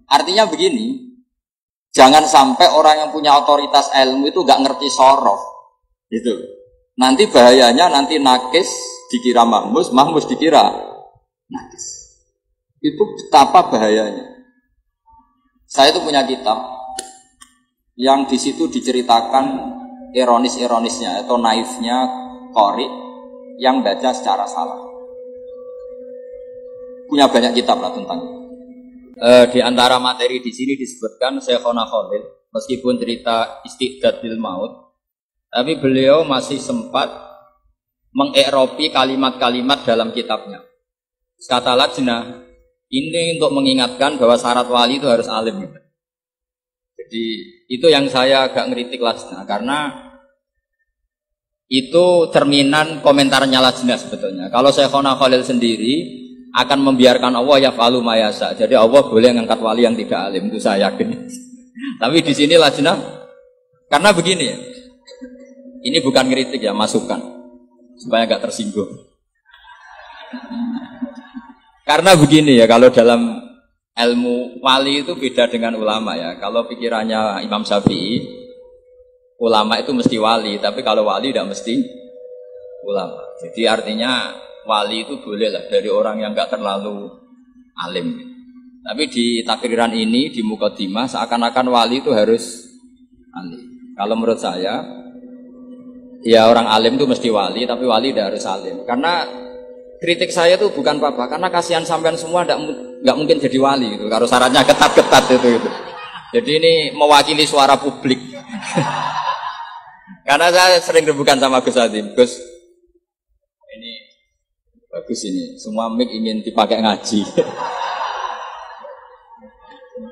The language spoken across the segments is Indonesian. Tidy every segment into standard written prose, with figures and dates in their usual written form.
Artinya begini, jangan sampai orang yang punya otoritas ilmu itu gak ngerti sorof. Gitu. Nanti bahayanya nanti nakis dikira mahmus, mahmus dikira nakis. Itu betapa bahayanya. Saya itu punya kitab yang di situ diceritakan ironis-ironisnya atau naifnya qori yang baca secara salah. Punya banyak kitab lah tentang di antara materi di sini disebutkan Syekhona Khalil, meskipun cerita istiqdad lil maut, tapi beliau masih sempat mengiropi kalimat-kalimat dalam kitabnya. Kata lajnah, ini untuk mengingatkan bahwa syarat wali itu harus alim. Jadi itu yang saya agak ngeritik lajnah, karena itu cerminan komentarnya lajnah sebetulnya. Kalau Syekhona Khalil sendiri akan membiarkan Allah yaf'alu ma yasha. Jadi Allah boleh mengangkat wali yang tidak alim, itu saya yakin. Tapi di sini lajnah, karena begini ya, ini bukan kritik ya, masukan supaya gak tersinggung. Karena begini ya, kalau dalam ilmu wali itu beda dengan ulama ya. Kalau pikirannya Imam Syafi'i, ulama itu mesti wali, tapi kalau wali tidak mesti ulama. Jadi artinya wali itu boleh lah dari orang yang gak terlalu alim. Tapi di takriran ini, di mukadimah, seakan-akan wali itu harus alim. Kalau menurut saya, ya orang alim itu mesti wali, tapi wali tidak harus alim. Karena kritik saya itu bukan apa-apa, karena kasihan sampean semua nggak mungkin jadi wali gitu. Kalau syaratnya ketat-ketat itu. Jadi ini mewakili suara publik. Karena saya sering rebukan sama Gus Adim, Gus, ini bagus ini, semua mic ingin dipakai ngaji.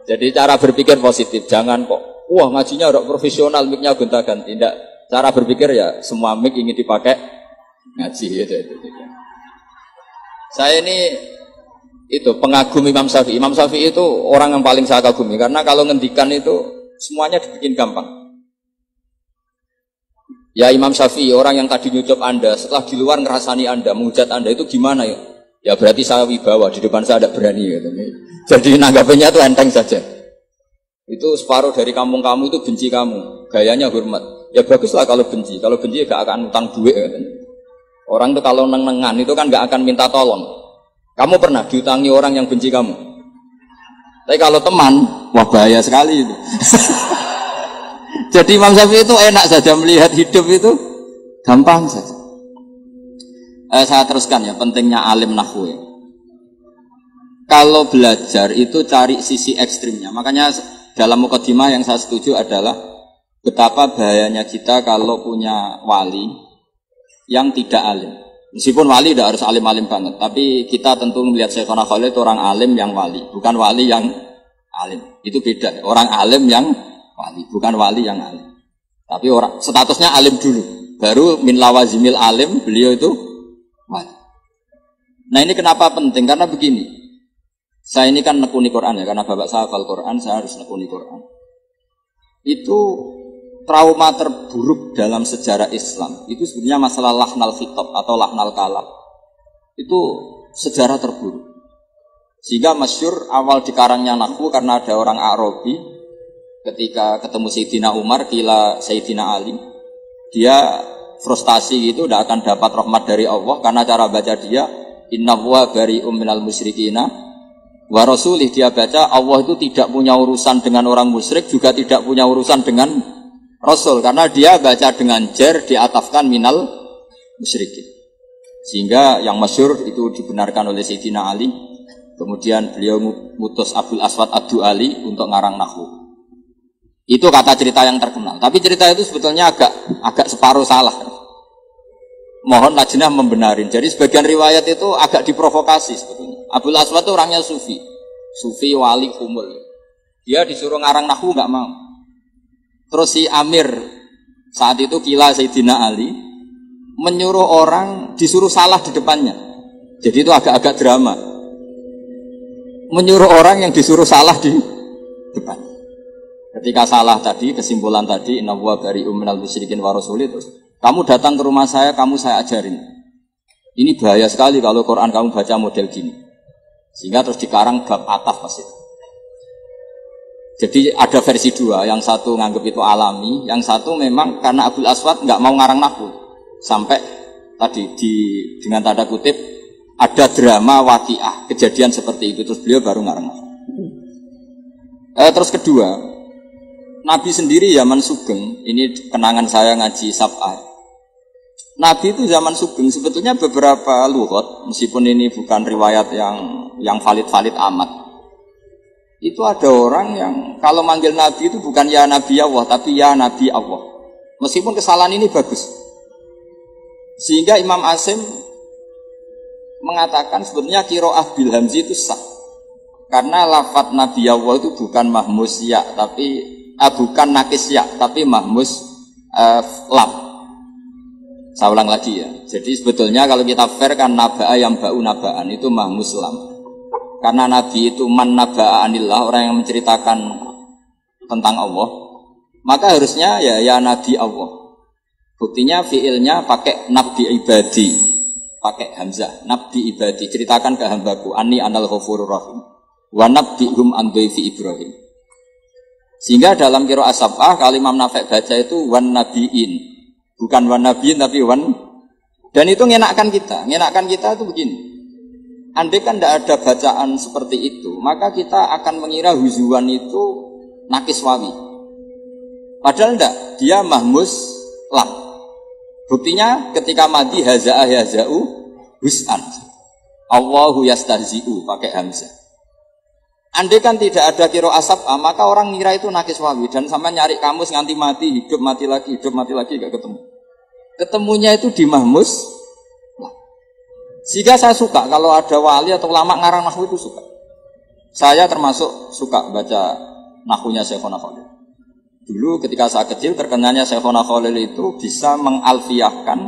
Jadi cara berpikir positif, jangan kok, wah ngajinya udah profesional, mic-nya gonta-ganti. Tidak, cara berpikir ya semua mic ingin dipakai ngaji gitu. Saya ini itu pengagum Imam Syafi'i. Imam Syafi'i itu orang yang paling saya kagumi, karena kalau ngendikan itu semuanya dibikin gampang. Ya Imam Syafi'i, orang yang tadi nyucap Anda, setelah di luar ngerasani Anda, menghujat Anda itu gimana ya? Ya berarti saya wibawa, di depan saya ada berani gitu. Jadi nanggapinnya itu enteng saja. Itu separuh dari kampung kamu itu benci kamu, gayanya hormat. Ya baguslah kalau benci ya gak akan utang duit gitu. Orang itu kalau neng-nengan itu kan gak akan minta tolong. Kamu pernah diutangi orang yang benci kamu? Tapi kalau teman, wah bahaya sekali itu. Jadi Imam Syafi'i itu enak saja melihat hidup itu gampang saja. Saya teruskan ya, pentingnya alim nahwu ya. Kalau belajar itu cari sisi ekstrimnya. Makanya dalam mukadimah yang saya setuju adalah betapa bahayanya kita kalau punya wali yang tidak alim. Meskipun wali tidak harus alim-alim banget, tapi kita tentu melihat Syekhona Khalil itu orang alim yang wali, bukan wali yang alim. Itu beda. Orang alim yang wali, bukan wali yang alim. Tapi orang statusnya alim dulu, baru min lawazimil alim beliau itu wali. Nah ini kenapa penting? Karena begini, saya ini kan nekuni Quran ya, karena bapak saya hafal Quran, saya harus nekuni Quran. Itu trauma terburuk dalam sejarah Islam. Itu sebenarnya masalah lahnal khitab atau lahnal kalam. Itu sejarah terburuk. Sehingga masyhur awal dikarangnya nahwu karena ada orang Arabi. Ketika ketemu Sayyidina Umar, kila Sayyidina Ali, dia frustasi gitu, tidak akan dapat rahmat dari Allah karena cara baca dia inna wa bari'um minal musyrikina wa rasulih. Dia baca Allah itu tidak punya urusan dengan orang musyrik, juga tidak punya urusan dengan Rasul, karena dia baca dengan jar diatafkan minal musyrikin. Sehingga yang masyhur itu dibenarkan oleh Sayyidina Ali. Kemudian beliau mutus Abdul Aswad Ad-Du'ali untuk ngarang nahwu. Itu kata cerita yang terkenal. Tapi cerita itu sebetulnya agak separuh salah. Mohon lajnah membenarin. Jadi sebagian riwayat itu agak diprovokasi sebetulnya. Abdul Aswad itu orangnya sufi. Sufi wali kumul. Dia disuruh ngarang nahwu enggak mau. Terus si Amir saat itu kila Sayyidina Ali menyuruh orang disuruh salah di depannya. Jadi itu agak-agak drama. Menyuruh orang yang disuruh salah di depan. Ketika salah tadi, kesimpulan tadi inna huwa bari'um minal musyrikin wa rasulih, terus kamu datang ke rumah saya, kamu saya ajarin. Ini bahaya sekali kalau Quran kamu baca model gini. Sehingga terus dikarang bab ataf pas itu. Jadi ada versi dua, yang satu nganggap itu alami, yang satu memang karena Abul Aswad nggak mau ngarang nahwu. Sampai tadi dengan tanda kutip ada drama waqiah, kejadian seperti itu, terus beliau baru ngarang nahwu. Terus kedua, Nabi sendiri zaman Sugeng, ini kenangan saya ngaji Sab'ah. Nabi itu zaman Sugeng sebetulnya beberapa lughat, meskipun ini bukan riwayat yang valid-valid amat. Itu ada orang yang kalau manggil Nabi itu bukan ya Nabi Allah, tapi ya Nabi Allah. Meskipun kesalahan ini bagus. Sehingga Imam Asim mengatakan sebetulnya qiraah bil hamzi itu sah. Karena lafadz Nabi Allah itu bukan mahmus ya, tapi bukan nakis ya, tapi mahmus lam. Saya ulang lagi ya. Jadi sebetulnya kalau kita fair kan naba'a yang ba'u naba'an itu mahmus lam. Karena Nabi itu man naba'a anillah, orang yang menceritakan tentang Allah, maka harusnya ya Nabi Allah. Buktinya fiilnya pakai nabi ibadi, pakai hamzah, nabi ibadi, ceritakan ke hambaku anni anal ghafurur rahim wa nabbihum an dhaifi Ibrahim. Sehingga dalam qiraah Sab'ah kalau Imam Nafi' baca itu wan nabiin, bukan wan nabiin tapi wan, dan itu ngenakkan kita itu begini. Andai kan tidak ada bacaan seperti itu, maka kita akan mengira huzuan itu nakis wawi. Padahal tidak, dia mahmus lam. Buktinya ketika madi haza'ah yaza'u hus'an. Allahu yastahzi'u pakai hamzah. Andai kan tidak ada qiraah Sab'ah, maka orang ngira itu nakis wawi. Dan sampai nyari kamus nganti mati, hidup mati lagi, gak ketemu. Ketemunya itu di mahmus. Sehingga saya suka kalau ada wali atau ulama ngarang nahwu itu suka. Saya termasuk suka baca nahwunya Syekhona Khalil. Dulu ketika saya kecil terkenalnya Syekhona Khalil itu bisa mengalfiyahkan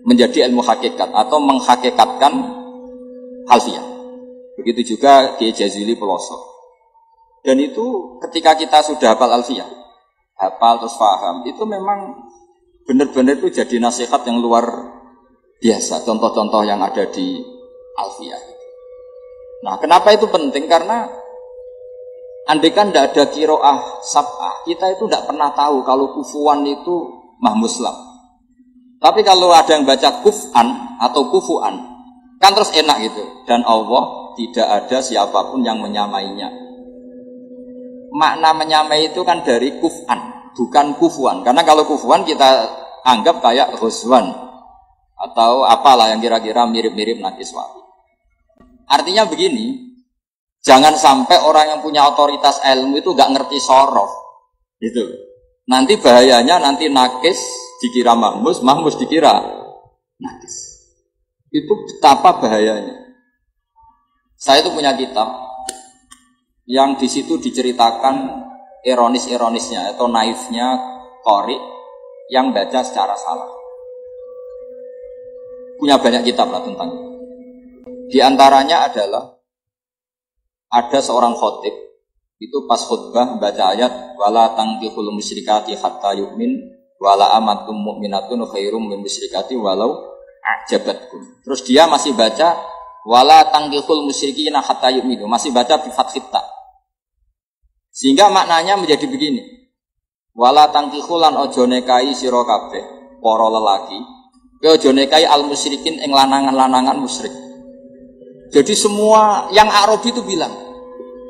menjadi ilmu hakikat atau menghakikatkan alfiyah. Begitu juga Kiai Jazili Peloso. Dan itu ketika kita sudah hafal alfiyah, hafal terus paham, itu memang benar-benar itu jadi nasihat yang luar biasa, contoh-contoh yang ada di alfiyah. Nah, kenapa itu penting? Karena andai kan tidak ada qiraah Sab'ah, kita itu tidak pernah tahu kalau kufuan itu mahmus lam. Tapi kalau ada yang baca kuf'an atau kufu'an, kan terus enak gitu. Dan Allah tidak ada siapapun yang menyamainya. Makna menyamai itu kan dari kuf'an, bukan kufuan. Karena kalau kufuan kita anggap kayak ghuzwan atau apalah yang kira-kira mirip-mirip nakis wawi. Artinya begini, jangan sampai orang yang punya otoritas ilmu itu gak ngerti sorof, gitu. Nanti bahayanya nanti nakis dikira mahmus, mahmus dikira nakis. Itu betapa bahayanya. Saya itu punya kitab yang di situ diceritakan ironis-ironisnya atau naifnya qori yang baca secara salah. Punya banyak kitab lah tentang itu. Di antaranya adalah ada seorang khotib itu pas khutbah baca ayat wala tangkihul musyrikati hatta yu'min wala amatum mu'minatun khairum min musyrikati walau a'jabatkum. Terus dia masih baca wala tangkihul musyrikina hatta yu'minu, masih baca bi fathit ta. Sehingga maknanya menjadi begini. Wala tangkihulan ojo nekai sira kabeh para lelaki ojo nekai al-musyrikin ing lanangan-lanangan musyrik. Jadi semua yang Arabi itu bilang,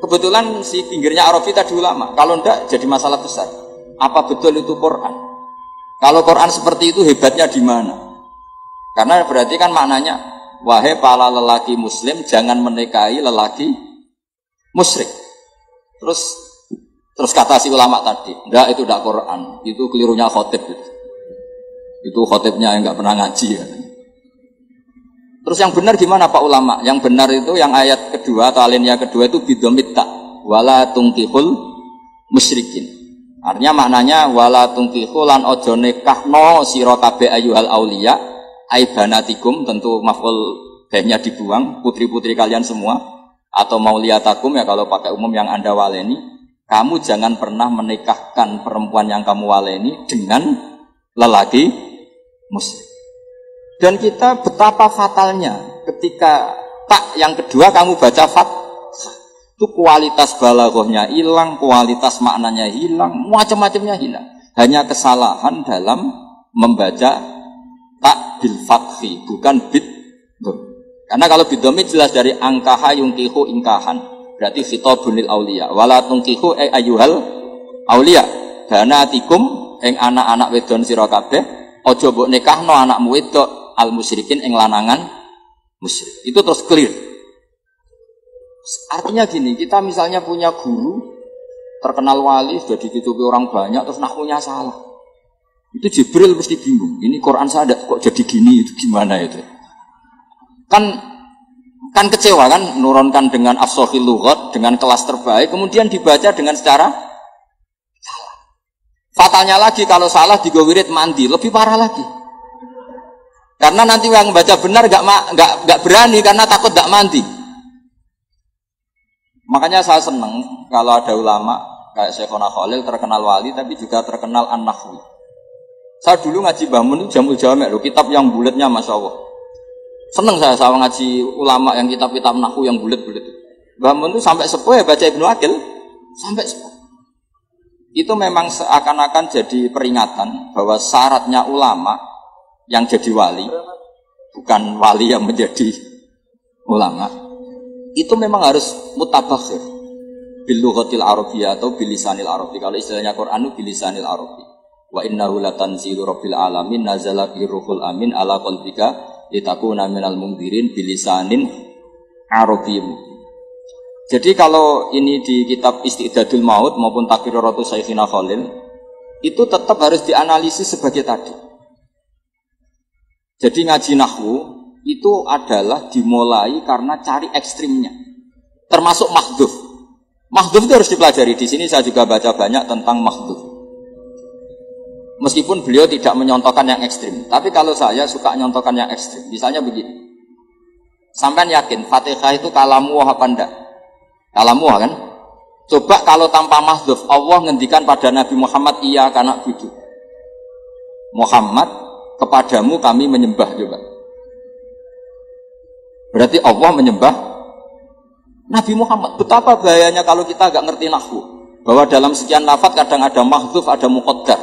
kebetulan si pinggirnya Arabi tadi ulama. Kalau enggak jadi masalah besar. Apa betul itu Quran? Kalau Quran seperti itu hebatnya di mana? Karena berarti kan maknanya, wahai para lelaki muslim jangan menikahi lelaki musyrik. Terus kata si ulama tadi, enggak itu enggak Quran, itu kelirunya khotib gitu. Itu khotibnya yang nggak pernah ngaji ya. Terus yang benar gimana Pak ulama? Yang benar itu yang ayat kedua atau alinea kedua itu bidomita wala tungkihul musyrikin. Artinya maknanya wala tungkihul lan ojo nekahno sira kabeh ayyuhal auliya aibanatikum, tentu maf'ul bihnya dibuang, putri-putri kalian semua, atau mauliyatakum ya kalau pakai umum yang Anda waleni, kamu jangan pernah menikahkan perempuan yang kamu waleni dengan lelaki musyrik. Dan kita betapa fatalnya ketika tak yang kedua kamu baca fathah. Itu kualitas balaghahnya hilang, kualitas maknanya hilang, macam-macamnya hilang. Hanya kesalahan dalam membaca tak bil fathi, bukan bid. Karena kalau bidomi jelas dari angkaha yungkihu ingkahan, berarti khitabun lil auliya. Wala tungkihu ayyuhal auliya. Banatikum ing anak-anak wedon sira kabeh, aja mbok nikahno anakmu wedok al musyrikin ing lanangan musyrik. Itu terus clear. Artinya gini, kita misalnya punya guru terkenal wali, sudah dicucupi orang banyak, terus nahwunya salah. Itu Jibril mesti bingung. Ini Quran saya kok jadi gini, itu gimana itu? Kan kecewa kan, nurunkan dengan afshahil lughat, dengan kelas terbaik, kemudian dibaca dengan secara salah. Fatalnya lagi kalau salah digowirit mandi, lebih parah lagi. Karena nanti yang baca benar nggak berani karena takut nggak mandi. Makanya saya senang kalau ada ulama kayak Syekhona Khalil terkenal wali tapi juga terkenal an-nahwi. Saya dulu ngaji Mbah Mun itu Jamul Jami' loh, kitab yang bulatnya Masya Allah. Senang saya ngaji ulama yang kitab-kitab nahwu yang bulat-bulat. Mbah Mun itu sampai sepuh ya baca Ibnu Aqil sampai sepuh. Itu memang seakan-akan jadi peringatan bahwa syaratnya ulama yang jadi wali, bukan wali yang menjadi ulama. Itu memang harus mutabakhir bil lughatil arabiyyah atau bil lisanil arabi. Kalau istilahnya Quran bil lisanil arabi. Wa innahu latanzilu rabbil alamin nazala bihi ruhul amin ala qalbika litakuna minal mundzirin bil lisanin arabiyyin. Jadi kalau ini di kitab Istidadul Maut maupun Taqriratu Syekhina Khalil itu tetap harus dianalisis sebagai tadi. Jadi ngaji nahwu itu adalah dimulai karena cari ekstrimnya, termasuk mahdhuf. Mahdhuf itu harus dipelajari. Di sini saya juga baca banyak tentang mahdhuf. Meskipun beliau tidak menyontohkan yang ekstrim, tapi kalau saya suka nyontohkan yang ekstrim. Misalnya begini, sampean yakin Fatihah itu kalamu apa enggak? Kalamu kan? Coba kalau tanpa mahdhuf, Allah ngendikan pada Nabi Muhammad, iya karena budu. Muhammad, kepadamu kami menyembah, coba. Berarti Allah menyembah Nabi Muhammad. Betapa bahayanya kalau kita agak ngerti nahwu, bahwa dalam sekian lafaz kadang ada mahdzuf, ada muqaddar.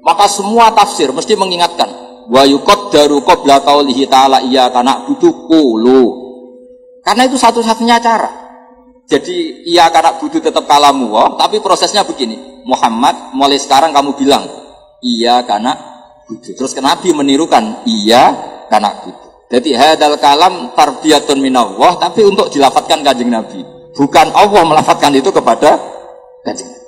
Maka semua tafsir mesti mengingatkan wa yuqaddaru qabla qaulihi ta'ala iyyaka na'budu qulu. Karena itu satu-satunya cara. Jadi iyyaka na'budu tetap kalamu, tapi prosesnya begini. Muhammad, mulai sekarang kamu bilang iyyaka na'budu. Terus Nabi menirukan iyyaka na'budu. Jadi hadal kalam tarbiyatun minallah, tapi untuk dilafatkan Kanjeng Nabi, bukan Allah melafatkan itu kepada Kanjeng Nabi.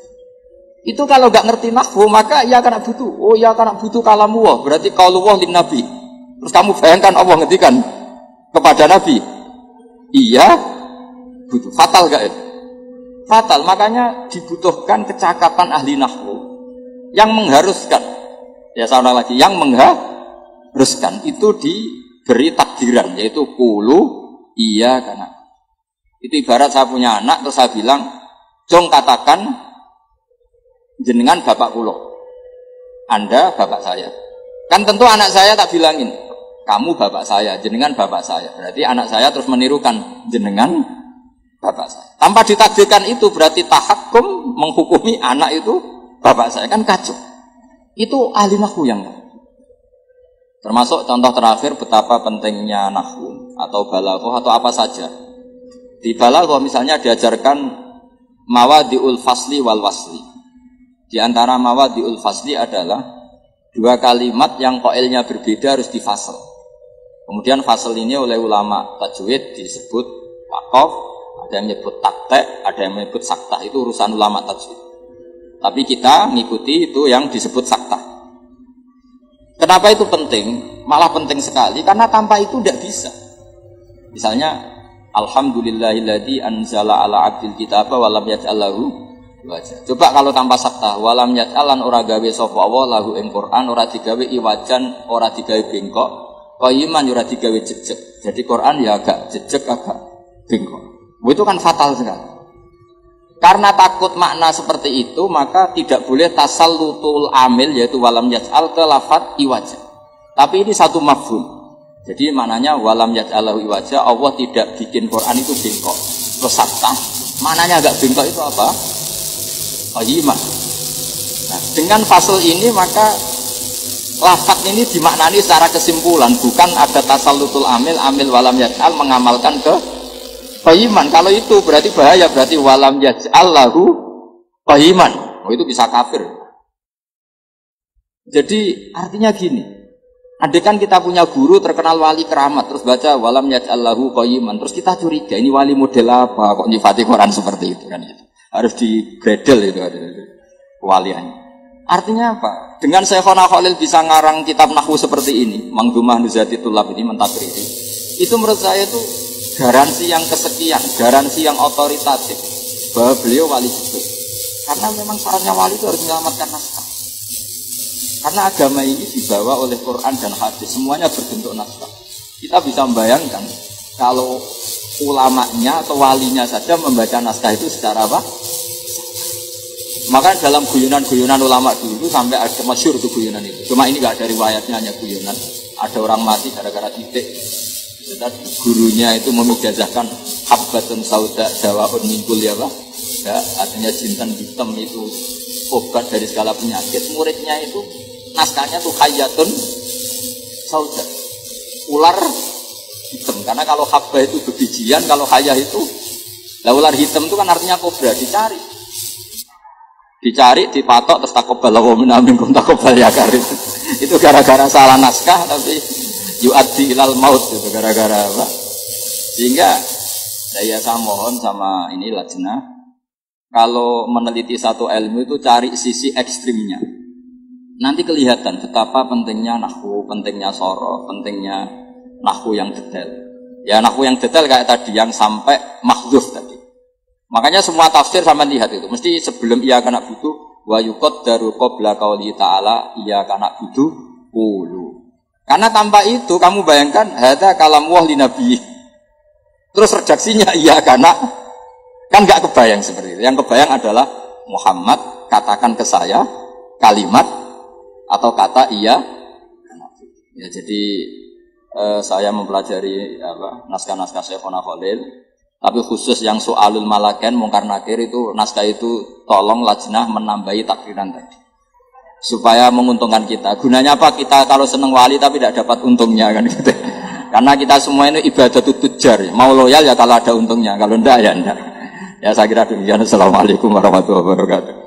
Itu kalau nggak ngerti nahwu maka ya karena butuh. Oh ya karena butuh kalamu wah, berarti qaulullah lin Nabi. Terus kamu bayangkan Allah ngendikan kepada Nabi, iya butuh. Fatal gak itu? Fatal. Makanya dibutuhkan kecakapan ahli nahwu yang mengharuskan. Ya sama lagi, yang mengharuskan itu diberi takdiran, yaitu qulu iya karena. Itu ibarat saya punya anak terus saya bilang, "Jong katakan jenengan bapak kula. Anda bapak saya." Kan tentu anak saya tak bilangin, "Kamu bapak saya, jenengan bapak saya." Berarti anak saya terus menirukan jenengan bapak saya. Tanpa ditakdirkan itu berarti tahakkum menghukumi anak itu bapak saya, kan kacau. Itu ahli nahwu yang termasuk contoh terakhir betapa pentingnya nahwu atau balaghah atau apa saja. Di balaghah misalnya diajarkan mawadi'ul fasli wal wasli. Di antara mawadi'ul fasli adalah dua kalimat yang qailnya berbeda harus difasal. Kemudian fasal ini oleh ulama tajwid disebut waqaf, ada yang menyebut taktek, ada yang menyebut saktah. Itu urusan ulama tajwid. Tapi kita mengikuti itu yang disebut saktah. Kenapa itu penting? Malah penting sekali karena tanpa itu tidak bisa. Misalnya alhamdulillahilladzi anzala ala 'abdil kitaba wa lam yaj'al lahu iwaja. Coba kalau tanpa saktah wa lam yaj'alan ora gawe sapa Allah lahu ing Quran, ora digawe iwajan, ora digawe bengkok, qayyiman ora digawe jejeg. Jadi Quran ya agak jejeg agak bengkok. Itu kan fatal sekali. Karena takut makna seperti itu, maka tidak boleh tasallutul amil, yaitu walam yaj'al ke lafadz iwaja. Tapi ini satu mafhum. Jadi maknanya walam yaj'alahu iwaja, Allah tidak bikin Quran itu bengkok. Terus sabta, maknanya agak bengkok itu apa? Qayyimah. Nah, dengan fasal ini maka lafaz ini dimaknani secara kesimpulan, bukan ada tasallutul amil walam yaj'al mengamalkan ke qayyiman. Kalau itu berarti bahaya, berarti walam yaj'allahu qayyiman. Oh, itu bisa kafir. Jadi artinya gini, andaikan kita punya guru terkenal wali keramat, terus baca walam yaj'allahu qayyiman, terus kita curiga ini wali model apa kok nyifati Quran seperti itu kan itu. Harus digredel itu kewaliannya. Artinya apa? Dengan Syekhona Khalil bisa ngarang kitab nahwu seperti ini, Manzumah Nuzhati Thullab ini mentakriri. Itu menurut saya itu garansi yang kesekian, garansi yang otoritatif bahwa beliau wali betul. Karena memang syaratnya wali itu harus menyelamatkan naskah. Karena agama ini dibawa oleh Quran dan hadis, semuanya berbentuk naskah. Kita bisa membayangkan kalau ulamanya atau walinya saja membaca naskah itu secara apa? Maka dalam guyonan-guyonan ulama dulu sampai ada masyhur itu guyonan itu. Cuma ini nggak ada riwayatnya, hanya guyonan. Ada orang mati gara-gara titik. Gurunya itu memijazahkan habbatun sauda dawaun mingkul ya Pak. Ya, artinya jintan hitam itu obat dari segala penyakit. Muridnya itu naskahnya tuh hayatun sauda, ular hitam. Karena kalau habba itu bebijian, kalau hayah itu ular hitam itu kan artinya kobra. Dicari, dipatok, terus takobal wa minkum takobal ya karim. Itu gara-gara salah naskah, tapi yu'addi ilal maut itu gara-gara apa? Sehingga saya mohon sama ini lajnah, kalau meneliti satu ilmu itu cari sisi ekstrimnya. Nanti kelihatan betapa pentingnya nahwu, pentingnya soroh, pentingnya nahwu yang detail. Ya nahwu yang detail kayak tadi yang sampai mahdzuf tadi. Makanya semua tafsir sama lihat itu mesti sebelum ia kena butuh wa yuqaddaru qabla qauli ta'ala ia kena butuh qulu. Karena tanpa itu kamu bayangkan hadza kalamullah li nabi. Terus redaksinya iya karena kan enggak kebayang seperti itu. Yang kebayang adalah Muhammad katakan ke saya kalimat atau kata iya. Ya jadi saya mempelajari naskah-naskah Syekhona Khalil. Tapi khusus yang soalul malaken mungkar nakir itu naskah itu tolong lajnah menambahi takriran tadi supaya menguntungkan kita. Gunanya apa? Kita kalau seneng wali tapi tidak dapat untungnya kan gitu. Karena kita semua ini ibadah tujar, mau loyal ya kalau ada untungnya, kalau enggak ya enggak. Ya saya kira demikian. Assalamualaikum warahmatullahi wabarakatuh.